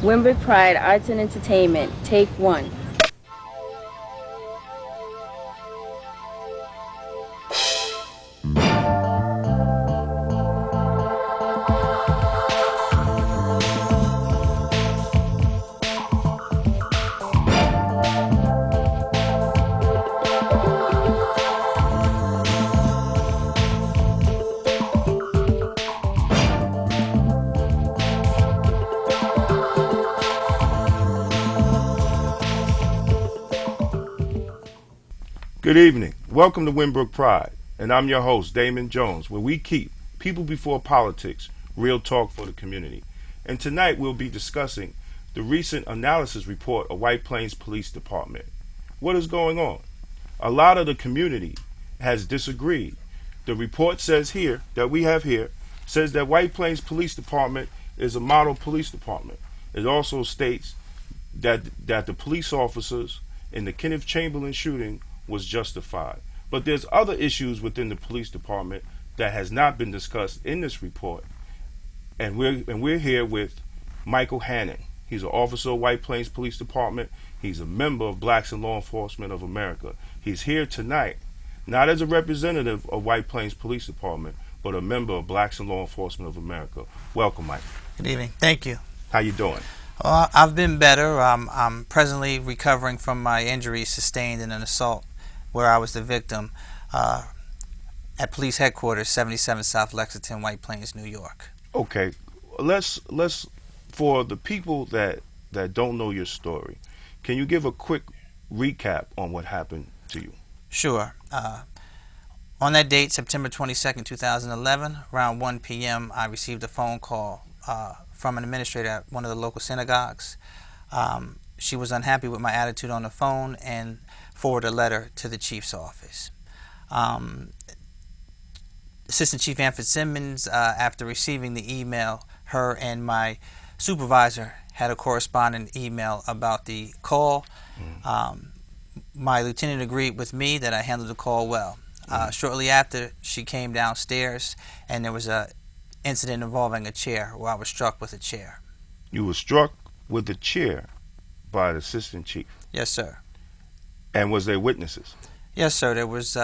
Winbrook Pride Arts and Entertainment, take one. Good evening. Welcome to Winbrook Pride, and I'm your host, Damon Jones, where we keep people before politics, real talk for the community. And tonight we'll be discussing the recent analysis report of White Plains Police Department. What is going on? A lot of the community has disagreed. The report says here, that we have here, says that White Plains Police Department is a model police department. It also states that the police officers in the Kenneth Chamberlain shooting was justified. But there's other issues within the police department that has not been discussed in this report. And we're here with Michael Hannan. He's an officer of White Plains Police Department. He's a member of Blacks in Law Enforcement of America. He's here tonight, not as a representative of White Plains Police Department, but a member of Blacks in Law Enforcement of America. Welcome, Mike. Good evening. Thank you. How you doing? I've been better. I'm presently recovering from my injuries sustained in an assault where I was the victim at police headquarters, 77 South Lexington, White Plains, New York. Okay, let's for the people that don't know your story, can you give a quick recap on what happened to you? Sure. On that date, September 22nd, 2011, around 1 p.m., I received a phone call from an administrator at one of the local synagogues. She was unhappy with my attitude on the phone and forwarded a letter to the chief's office. Assistant Chief Fitzimmons, after receiving the email, her and my supervisor had a corresponding email about the call. My lieutenant agreed with me that I handled the call well. Shortly after, she came downstairs, and there was an incident involving a chair where I was struck with a chair. You were struck with a chair by the assistant chief? Yes, sir. And was there witnesses? Yes, sir. There was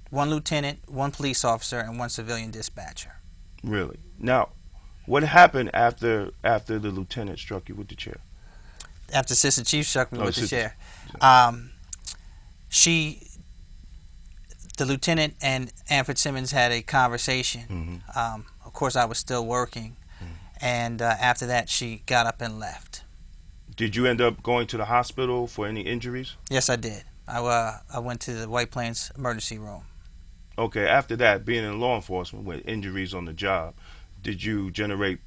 one lieutenant, one police officer, and one civilian dispatcher. Really? Now, what happened after the lieutenant struck you with the chair? After assistant chief struck me with the chair, the lieutenant and Fitzimmons had a conversation. Of course, I was still working, and after that, she got up and left. Did you end up going to the hospital for any injuries? Yes, I did. I went to the White Plains emergency room. Okay, after that, being in law enforcement with injuries on the job, did you generate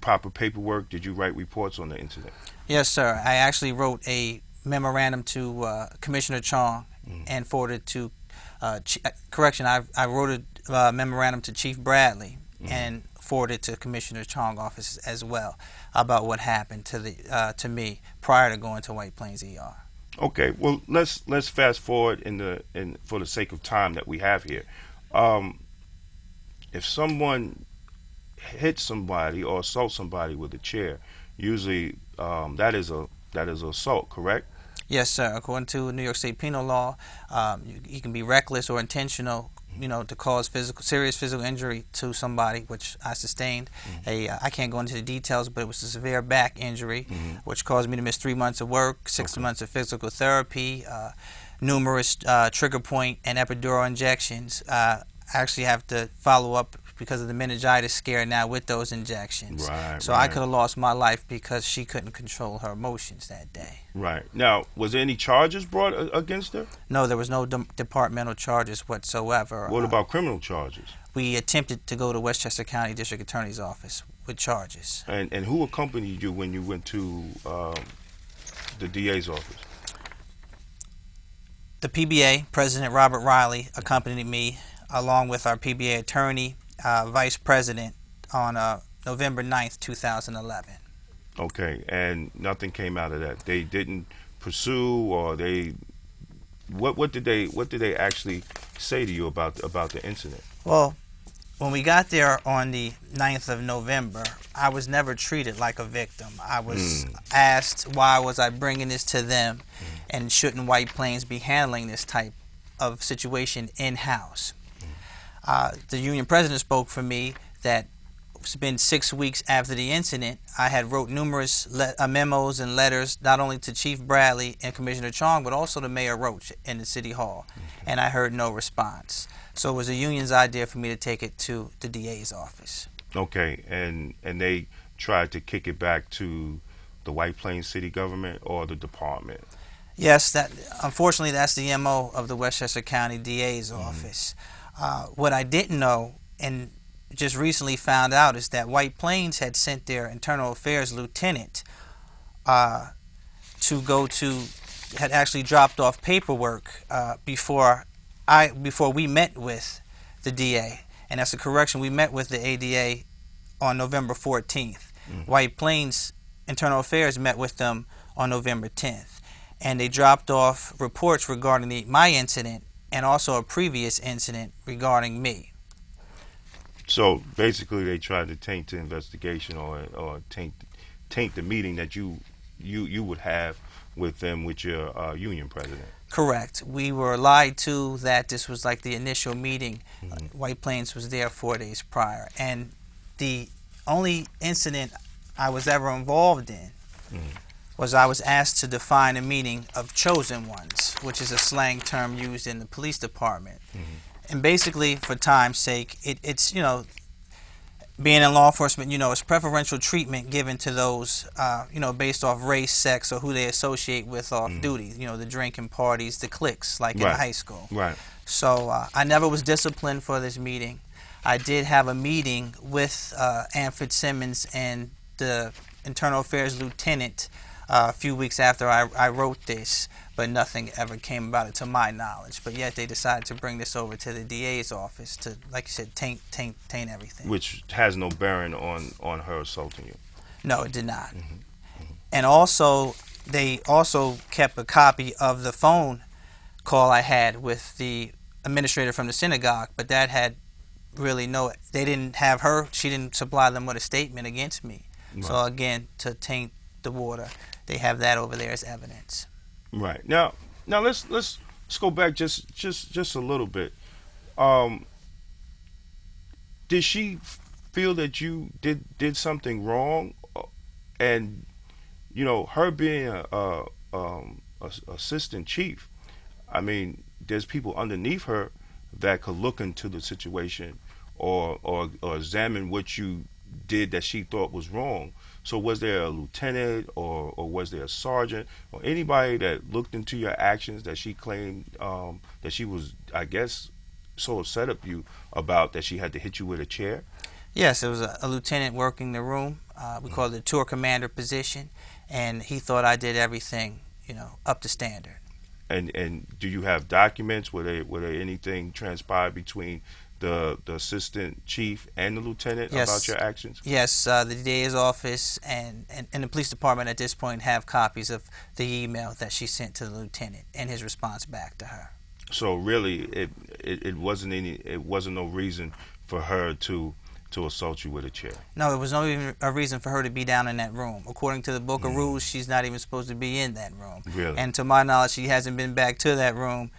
proper paperwork? Did you write reports on the incident? Yes, sir. I actually wrote a memorandum to Commissioner Chong and forwarded to, I wrote a memorandum to Chief Bradley and forwarded to Commissioner Chong's office as well about what happened to me prior to going to White Plains ER. Okay, well let's fast forward for the sake of time that we have here. If someone hits somebody or assaults somebody with a chair, usually that is assault, correct? Yes, sir. According to New York State penal law, you can be reckless or intentional, to cause serious physical injury to somebody, which I sustained. I can't go into the details, but it was a severe back injury, which caused me to miss 3 months of work, 6 months of physical therapy, numerous trigger point and epidural injections. I actually have to follow up because of the meningitis scare now with those injections. So I could have lost my life because she couldn't control her emotions that day. Right. Now, was there any charges brought against her? No, there was no departmental charges whatsoever. What about criminal charges? We attempted to go to Westchester County District Attorney's Office with charges. And who accompanied you when you went to the DA's office? The PBA, President Robert Riley, accompanied me, along with our PBA attorney, Vice President, on November 9th, 2011. Okay, and nothing came out of that. They didn't pursue, or they what did they actually say to you about the incident? Well, when we got there on the 9th of November, I was never treated like a victim. I was asked why was I bringing this to them, and shouldn't White Plains be handling this type of situation in-house. The union president spoke for me that it's been 6 weeks after the incident. I had wrote numerous memos and letters, not only to Chief Bradley and Commissioner Chong, but also to Mayor Roach in the City Hall, and I heard no response. So it was the union's idea for me to take it to the DA's office. Okay, and they tried to kick it back to the White Plains city government or the department? Yes, that unfortunately that's the MO of the Westchester County DA's office. What I didn't know, and just recently found out, is that White Plains had sent their internal affairs lieutenant had actually dropped off paperwork before we met with the DA. And that's a correction. We met with the ADA on November 14th. White Plains Internal Affairs met with them on November 10th. And they dropped off reports regarding my incident and also a previous incident regarding me. So basically they tried to taint the investigation or taint the meeting that you would have with them, with your union president. Correct. We were lied to that this was like the initial meeting. White Plains was there 4 days prior. And the only incident I was ever involved in was I was asked to define a meaning of chosen ones, which is a slang term used in the police department. And basically, for time's sake, it's, being in law enforcement, it's preferential treatment given to those, based off race, sex, or who they associate with off duty. The drinking parties, the cliques, like in high school. Right. So I never was disciplined for this meeting. I did have a meeting with Fitzimmons and the Internal Affairs Lieutenant a few weeks after I wrote this, but nothing ever came about it to my knowledge. But yet they decided to bring this over to the DA's office to, like you said, taint everything. Which has no bearing on her assaulting you. No, it did not. And also, they also kept a copy of the phone call I had with the administrator from the synagogue, but that had really they didn't have her, she didn't supply them with a statement against me. Right. So again, to taint the water, they have that over there as evidence. Right. Now let's go back just a little bit. Did she feel that you did something wrong, and her being a assistant chief, I mean, there's people underneath her that could look into the situation or examine what you did that she thought was wrong. So was there a lieutenant or was there a sergeant or anybody that looked into your actions that she claimed that she was, I guess, so upset at you about that she had to hit you with a chair? Yes, it was a lieutenant working the room. We call it the tour commander position, and he thought I did everything, up to standard. And do you have documents? Were there anything transpired between the assistant chief and the lieutenant about your actions? Yes, the DA's office and the police department at this point have copies of the email that she sent to the lieutenant and his response back to her. So really, it wasn't no reason for her to assault you with a chair. No, it was not even a reason for her to be down in that room. According to the book of rules, she's not even supposed to be in that room. Really? And to my knowledge, she hasn't been back to that room,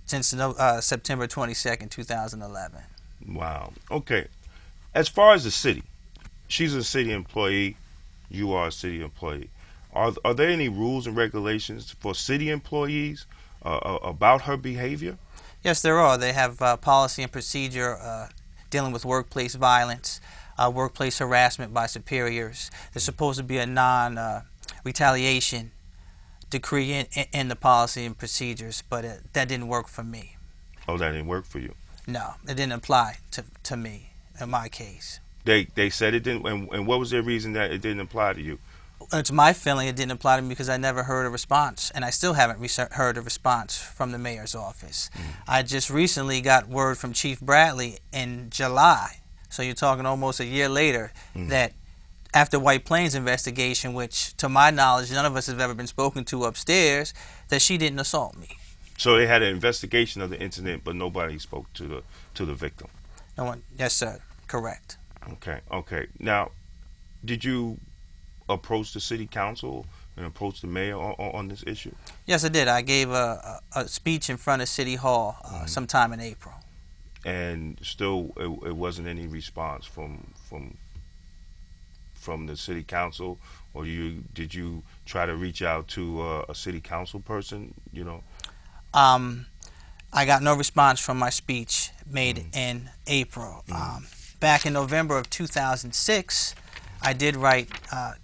since September 22nd, 2011. Wow. Okay. As far as the city, she's a city employee. You are a city employee. Are there any rules and regulations for city employees about her behavior? Yes, there are. They have policy and procedure dealing with workplace violence, workplace harassment by superiors. There's supposed to be a non-retaliation decree in the policy and procedures, but that didn't work for me. Oh, that didn't work for you? No, it didn't apply to me in my case. They said it didn't, and what was their reason that it didn't apply to you? It's my feeling it didn't apply to me because I never heard a response, and I still haven't heard a response from the mayor's office. I just recently got word from Chief Bradley in July, so you're talking almost a year later, that after White Plains investigation, which to my knowledge none of us have ever been spoken to upstairs, that she didn't assault me. So they had an investigation of the incident, but nobody spoke to the victim. No one. Yes, sir. Correct. Okay. Now, did you approach the city council and approach the mayor on this issue? Yes, I did. I gave a speech in front of City Hall sometime in April. And still, it wasn't any response from the city council, or did you try to reach out to a city council person? I got no response from my speech made in April. Back in November of 2006, I did write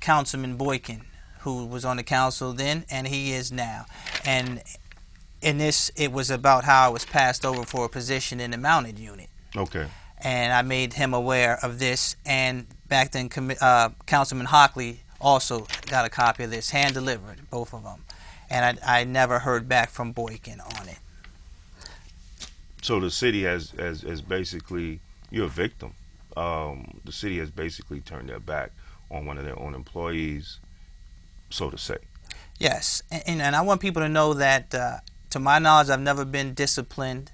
Councilman Boykin, who was on the council then, and he is now. And in this, it was about how I was passed over for a position in the mounted unit. Okay. And I made him aware of this. And back then, Councilman Hockley also got a copy of this, hand-delivered, both of them. And I never heard back from Boykin on it. So the city has basically, you're a victim. The city has basically turned their back on one of their own employees, so to say. Yes, and I want people to know that, to my knowledge, I've never been disciplined.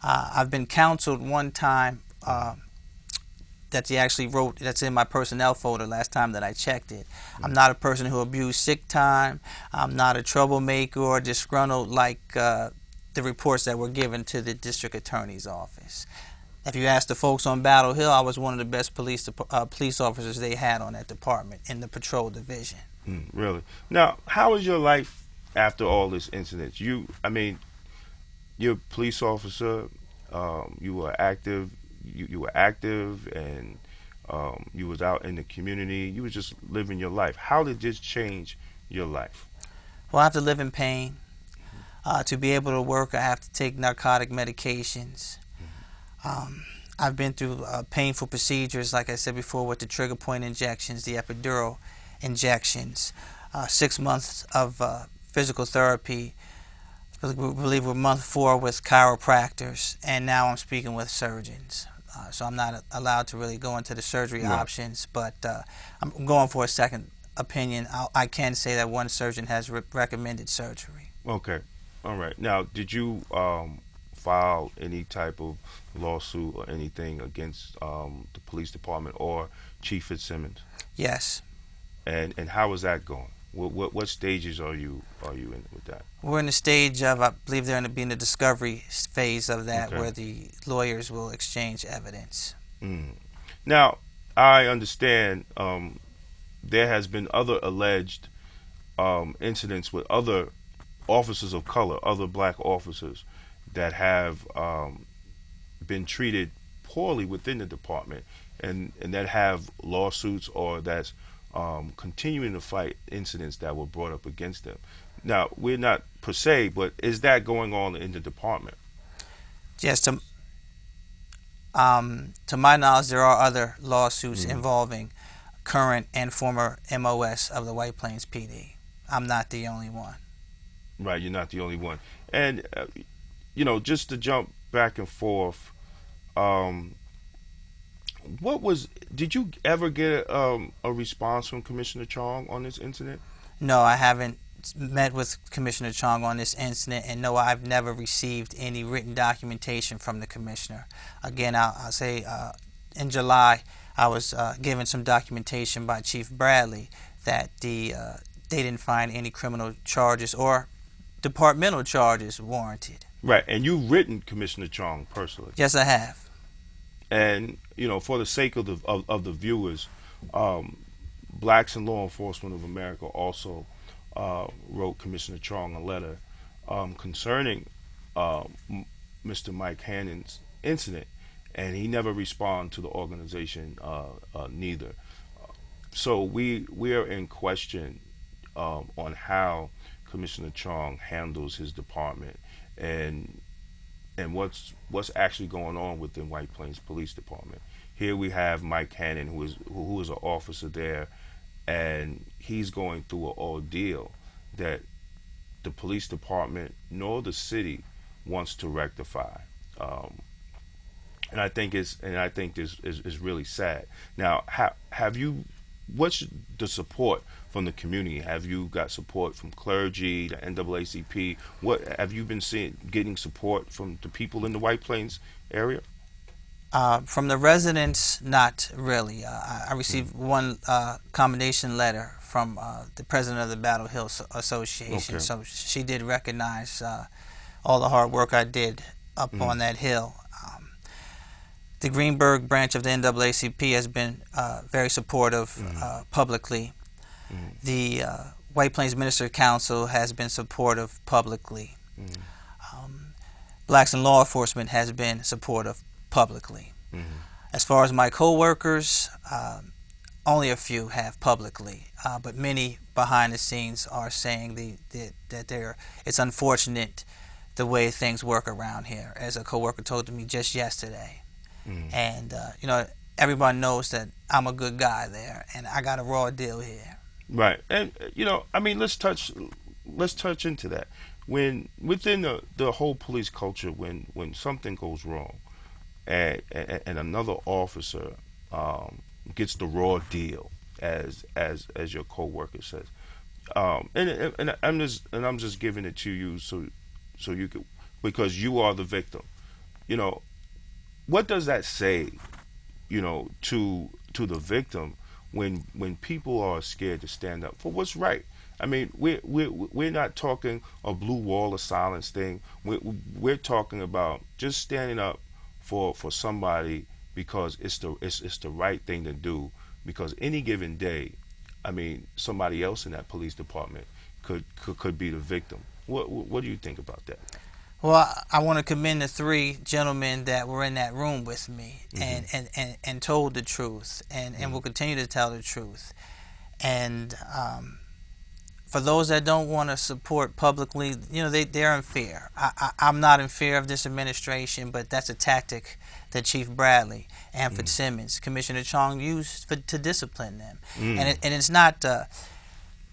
I've been counseled one time that he actually wrote, that's in my personnel folder last time that I checked it. I'm not a person who abused sick time. I'm not a troublemaker or disgruntled like the reports that were given to the district attorney's office. If you ask the folks on Battle Hill, I was one of the best police officers they had on that department in the patrol division. Really? Now, how was your life after all this incidents? You're a police officer. You were active. You were active, and you was out in the community. You was just living your life. How did this change your life? Well, I have to live in pain. To be able to work, I have to take narcotic medications. I've been through painful procedures, like I said before, with the trigger point injections, the epidural injections, 6 months of physical therapy. I believe we're month 4 with chiropractors, and now I'm speaking with surgeons. So I'm not allowed to really go into the surgery options, but I'm going for a second opinion. I can say that one surgeon has recommended surgery. Okay. All right. Now, did you file any type of lawsuit or anything against the police department or Chief Fitzimmons? Yes. And how is that going? What stages are you in with that? We're in the stage of, I believe they're in the discovery phase of that, Okay. where the lawyers will exchange evidence. Now, I understand there has been other alleged incidents with other officers of color, other black officers that have been treated poorly within the department, and that have lawsuits or that's continuing to fight incidents that were brought up against them. Now, we're not per se, but is that going on in the department? Yes, to my knowledge, there are other lawsuits involving current and former MOS of the White Plains PD. I'm not the only one. Right, you're not the only one. And, just to jump back and forth, did you ever get a response from Commissioner Chong on this incident? No, I haven't met with Commissioner Chong on this incident, and no, I've never received any written documentation from the commissioner. Again, I'll say in July, I was given some documentation by Chief Bradley that they didn't find any criminal charges or departmental charges warranted. Right, and you've written Commissioner Chong personally. Yes, I have. And for the sake of the viewers, Blacks in Law Enforcement of America also wrote Commissioner Chong a letter concerning Mr. Mike Hannon's incident, and he never responded to the organization neither. So we are in question on how Commissioner Chong handles his department and what's actually going on within White Plains Police Department. Here we have Mike Hannan, who is an officer there, and he's going through an ordeal that the police department nor the city wants to rectify. And I think this is really sad. Now, what's the support from the community? Have you got support from clergy, the NAACP? What have you been getting support from the people in the White Plains area? From the residents, not really. I received one commendation letter from the president of the Battle Hill Association. Okay. So she did recognize all the hard work I did up on that hill. The Greenberg branch of the NAACP has been very supportive publicly. The White Plains Minister Council has been supportive publicly. Blacks in Law Enforcement has been supportive publicly. As far as my co-workers, only a few have publicly, but many behind the scenes are saying that it's unfortunate the way things work around here, as a co-worker told me just yesterday. And everyone knows that I'm a good guy there, and I got a raw deal here. Right, and let's touch into that. When within the whole police culture, when something goes wrong, and another officer gets the raw deal, as your coworker says, and I'm just giving it to you so you could, because you are the victim. What does that say, to the victim when people are scared to stand up for what's right? I mean, we're not talking a blue wall of silence thing. We're talking about just standing up for somebody because it's the right thing to do. Because any given day, I mean, somebody else in that police department could be the victim. What do you think about that? Well, I want to commend the three gentlemen that were in that room with me and told the truth and will continue to tell the truth. And for those that don't want to support publicly, they're in fear. I'm not in fear of this administration, but that's a tactic that Chief Bradley and Fitzimmons, Commissioner Chong used to discipline them. And it's not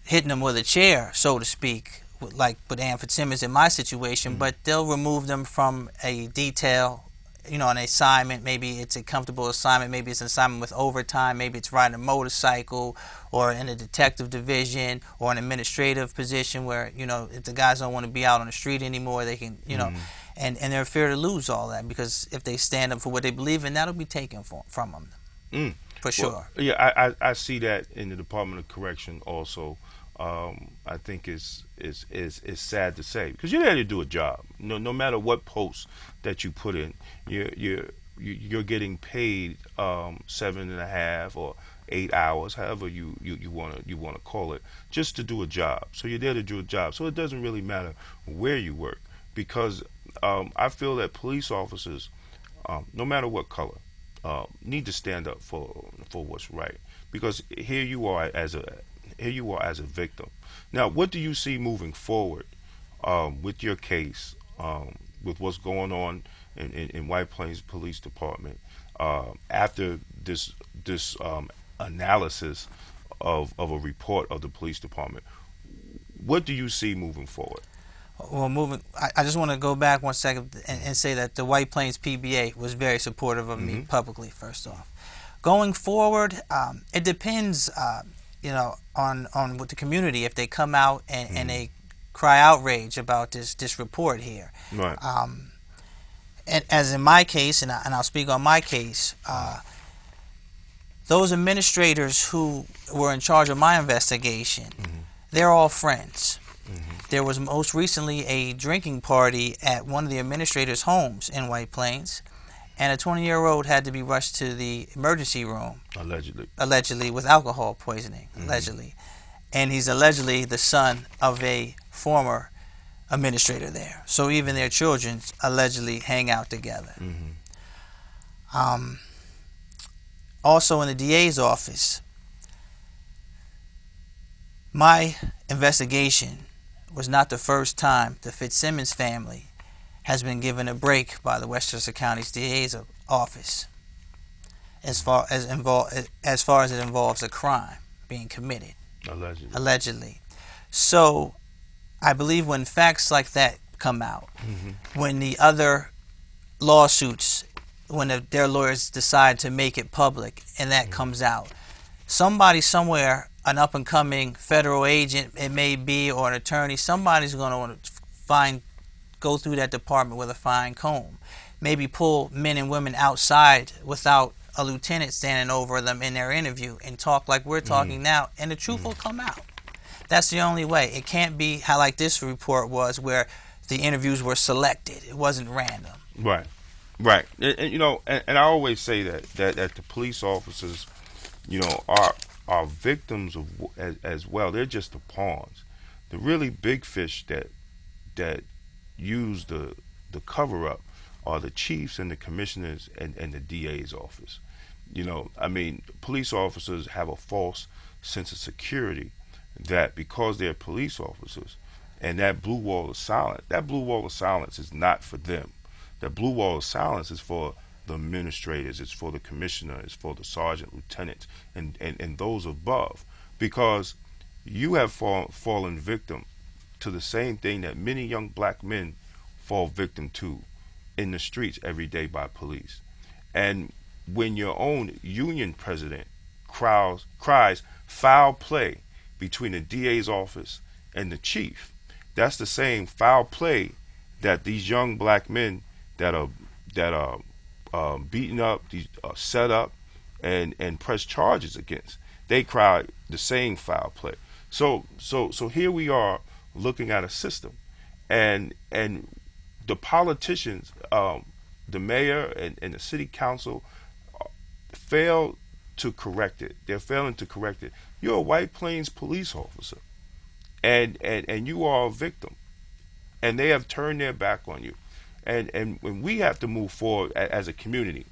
hitting them with a chair, so to speak, like with Ann Fitzimmons in my situation, but they'll remove them from a detail, an assignment. Maybe it's a comfortable assignment, maybe it's an assignment with overtime, maybe it's riding a motorcycle, or in a detective division, or an administrative position where, if the guys don't want to be out on the street anymore, they can, and they're fear to lose all that, because if they stand up for what they believe in, that'll be taken from them, for sure. Well, yeah, I see that in the Department of Correction also. I think it's sad to say, because you're there to do a job. No matter what post that you put in, you're getting paid 7.5 or 8 hours, however you want to call it, just to do a job. So you're there to do a job. So it doesn't really matter where you work, because I feel that police officers, no matter what color, need to stand up for what's right, because here you are as a victim. Now, what do you see moving forward with your case, with what's going on in White Plains Police Department after this analysis of a report of the police department? What do you see moving forward? Well, I just want to go back 1 second and say that the White Plains PBA was very supportive of me publicly, first off. Going forward, it depends, on what the community, if they come out and they cry outrage about this report here. Right. And as in my case, and I'll speak on my case, those administrators who were in charge of my investigation, they're all friends. There was most recently a drinking party at one of the administrators' homes in White Plains, and a 20-year-old had to be rushed to the emergency room. Allegedly with alcohol poisoning, allegedly. And he's allegedly the son of a former administrator there. So even their children allegedly hang out together. Also in the DA's office, my investigation was not the first time the Fitzimmons family has been given a break by the Westchester County's DA's office, as far as it involves a crime being committed. Allegedly. So I believe when facts like that come out, when the other lawsuits, when their lawyers decide to make it public and that comes out, somebody somewhere, an up-and-coming federal agent, it may be, or an attorney, somebody's going to want to go through that department with a fine comb maybe pull men and women outside without a lieutenant standing over them in their interview and talk like we're talking now, and the truth will come out. That's the only way. It can't be how like this report was, where the interviews were selected. It wasn't random. Right, right. And I always say that the police officers, are victims of as well. They're just the pawns. The really big fish that use the cover up are the chiefs and the commissioners and the DA's office. Police officers have a false sense of security that because they're police officers and that blue wall of silence is not for them. That blue wall of silence is for the administrators, it's for the commissioner, it's for the sergeant, lieutenants, and those above. Because you have fallen victim to the same thing that many young black men fall victim to in the streets every day by police. And when your own union president cries foul play between the DA's office and the chief, that's the same foul play that these young black men that are beaten up, set up, and press charges against. They cry the same foul play. So here we are looking at a system, and the politicians, the mayor and the city council, fail to correct it. They're failing to correct it. You're a White Plains police officer, and you are a victim, and they have turned their back on you. And when we have to move forward as a community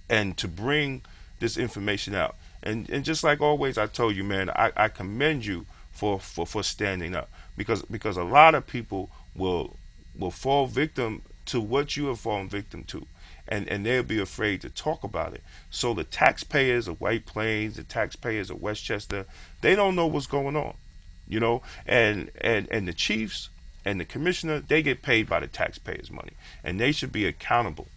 and to bring this information out. And just like always, I told you, man, I commend you for standing up, because a lot of people will fall victim to what you have fallen victim to, and they'll be afraid to talk about it. So the taxpayers of White Plains, the taxpayers of Westchester, they don't know what's going on, and the chiefs and the commissioner, they get paid by the taxpayers' money, and they should be accountable.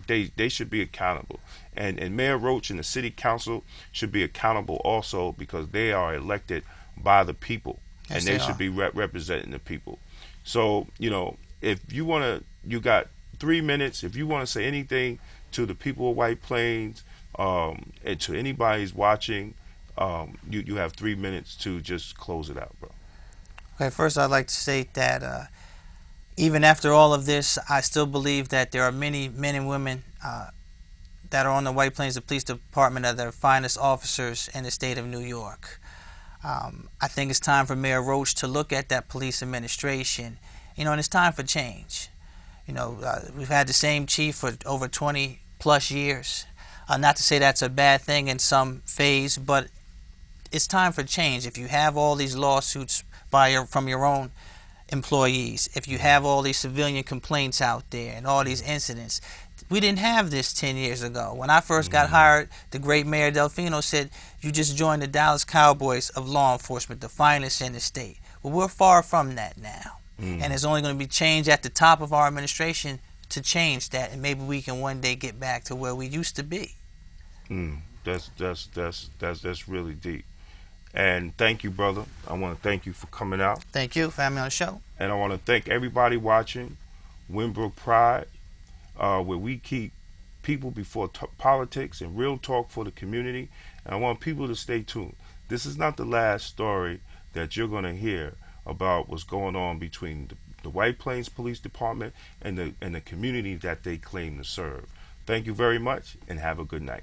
They should be accountable, and Mayor Roach and the city council should be accountable also, because they are elected by the people, Yes, and they should be representing the people. So if you got 3 minutes. If you want to say anything to the people of White Plains, and to anybody who's watching, you have 3 minutes to just close it out, bro. Okay, first I'd like to state that even after all of this, I still believe that there are many men and women that are on the White Plains Police Department that are the finest officers in the state of New York. I think it's time for Mayor Roach to look at that police administration, and it's time for change. We've had the same chief for over 20 plus years. Not to say that's a bad thing in some phase, but it's time for change. If you have all these lawsuits from your own employees, if you have all these civilian complaints out there and all these incidents, we didn't have this 10 years ago. When I first got hired, the great Mayor Delfino said, you just joined the Dallas Cowboys of law enforcement, the finest in the state. Well, we're far from that now. And it's only going to be change at the top of our administration to change that, and maybe we can one day get back to where we used to be. That's really deep. And thank you, brother. I want to thank you for coming out. Thank you for having me on the show. And I want to thank everybody watching Winbrook Pride, where we keep people before politics and real talk for the community. And I want people to stay tuned. This is not the last story that you're going to hear about what's going on between the White Plains Police Department and the community that they claim to serve. Thank you very much, and have a good night.